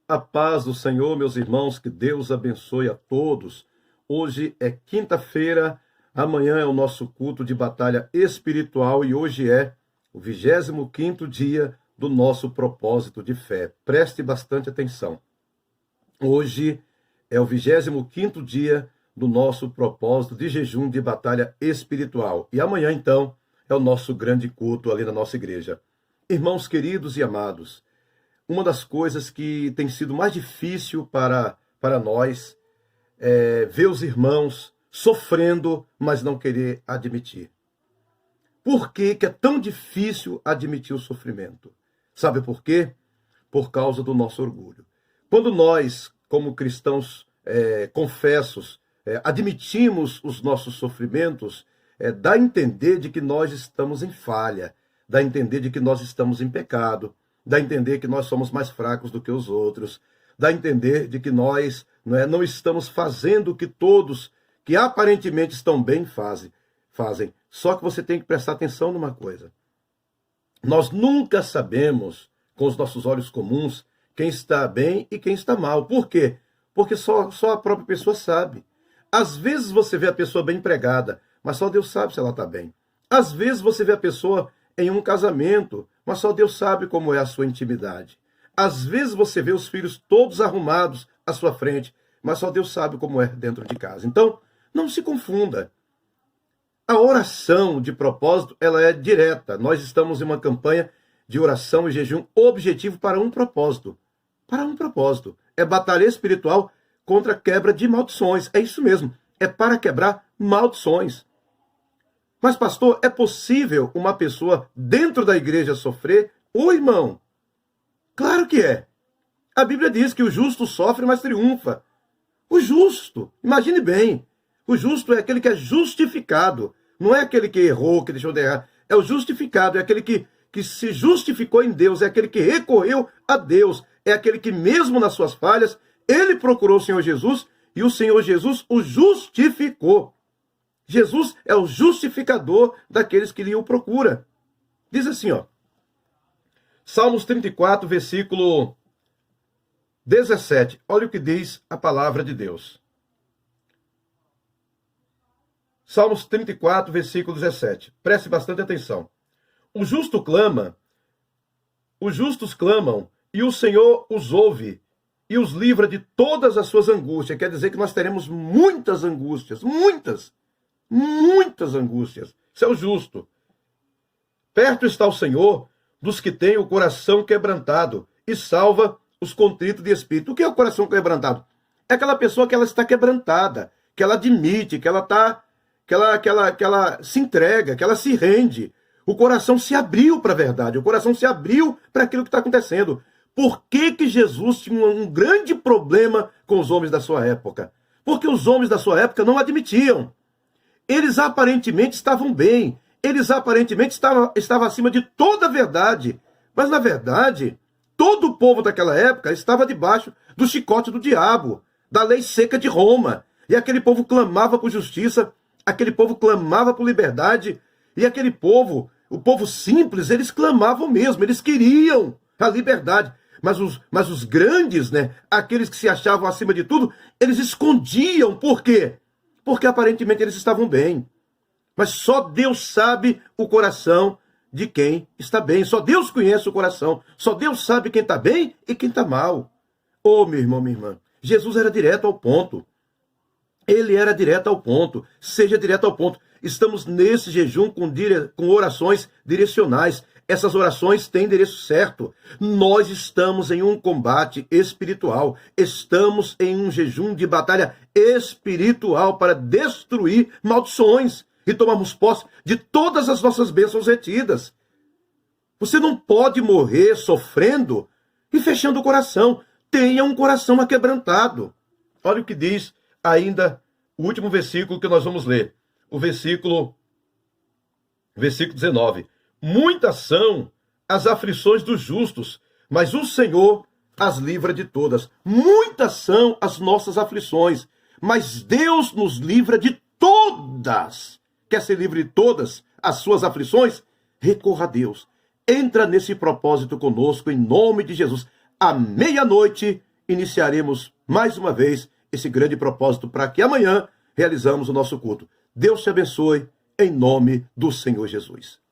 A paz do Senhor, meus irmãos, que Deus abençoe a todos. Hoje é quinta-feira, amanhã é o nosso culto de batalha espiritual e hoje é o 25º dia do nosso propósito de fé. Preste bastante atenção. Hoje é o 25º dia do nosso propósito de jejum de batalha espiritual. E amanhã, então, é o nosso grande culto ali na nossa igreja. Irmãos queridos e amados, uma das coisas que tem sido mais difícil para nós é ver os irmãos sofrendo, mas não querer admitir. Por que é tão difícil admitir o sofrimento? Sabe por quê? Por causa do nosso orgulho. Quando nós, como cristãos confessos, admitimos os nossos sofrimentos, dá a entender de que nós estamos em falha, dá a entender de que nós estamos em pecado, dá a entender que nós somos mais fracos do que os outros, dá a entender de que nós não estamos fazendo o que todos que aparentemente estão bem fazem. Só que você tem que prestar atenção numa coisa. Nós nunca sabemos, com os nossos olhos comuns, quem está bem e quem está mal. Por quê? Porque só a própria pessoa sabe. Às vezes você vê a pessoa bem empregada, mas só Deus sabe se ela está bem. Às vezes você vê a pessoa em um casamento, mas só Deus sabe como é a sua intimidade. Às vezes você vê os filhos todos arrumados à sua frente, mas só Deus sabe como é dentro de casa. Então, não se confunda. A oração de propósito, ela é direta. Nós estamos em uma campanha de oração e jejum objetivo para um propósito. Para um propósito. É batalha espiritual contra a quebra de maldições. É isso mesmo. É para quebrar maldições. Mas, pastor, é possível uma pessoa dentro da igreja sofrer? Ô, irmão, claro que é. A Bíblia diz que o justo sofre, mas triunfa. O justo, imagine bem, o justo é aquele que é justificado. Não é aquele que errou, que deixou de errar. É o justificado, é aquele que se justificou em Deus, é aquele que recorreu a Deus, é aquele que mesmo nas suas falhas, ele procurou o Senhor Jesus e o Senhor Jesus o justificou. Jesus é o justificador daqueles que lhe o procuram. Diz assim, Salmos 34, versículo 17. Olha o que diz a palavra de Deus. Salmos 34, versículo 17. Preste bastante atenção. Os justos clamam, e o Senhor os ouve, e os livra de todas as suas angústias. Quer dizer que nós teremos muitas angústias, muitas angústias. Isso é o justo. Perto está o Senhor dos que têm o coração quebrantado e salva os contritos de espírito. O que é o coração quebrantado? É aquela pessoa que ela está quebrantada, que ela admite, que ela se entrega, que ela se rende. O coração se abriu para a verdade, o coração se abriu para aquilo que está acontecendo. Por que Jesus tinha um grande problema com os homens da sua época? Porque os homens da sua época não admitiam. Eles aparentemente estavam bem. Eles aparentemente estavam acima de toda a verdade. Mas, na verdade, todo o povo daquela época estava debaixo do chicote do diabo, da lei seca de Roma. E aquele povo clamava por justiça, aquele povo clamava por liberdade. E aquele povo, o povo simples, eles clamavam mesmo, eles queriam a liberdade. Mas os grandes, aqueles que se achavam acima de tudo, eles escondiam. Por quê? Porque aparentemente eles estavam bem. Mas só Deus sabe o coração de quem está bem. Só Deus conhece o coração. Só Deus sabe quem está bem e quem está mal. Ô, meu irmão, minha irmã, Jesus era direto ao ponto. Ele era direto ao ponto. Seja direto ao ponto. Estamos nesse jejum com orações direcionais. Essas orações têm endereço certo. Nós estamos em um combate espiritual. Estamos em um jejum de batalha espiritual para destruir maldições e tomarmos posse de todas as nossas bênçãos retidas. Você não pode morrer sofrendo e fechando o coração. Tenha um coração aquebrantado. Olha o que diz ainda o último versículo que nós vamos ler. O versículo 19. Muitas são as aflições dos justos, mas o Senhor as livra de todas. Muitas são as nossas aflições, mas Deus nos livra de todas. Quer ser livre de todas as suas aflições? Recorra a Deus. Entra nesse propósito conosco, em nome de Jesus. À meia-noite iniciaremos mais uma vez esse grande propósito para que amanhã realizamos o nosso culto. Deus te abençoe, em nome do Senhor Jesus.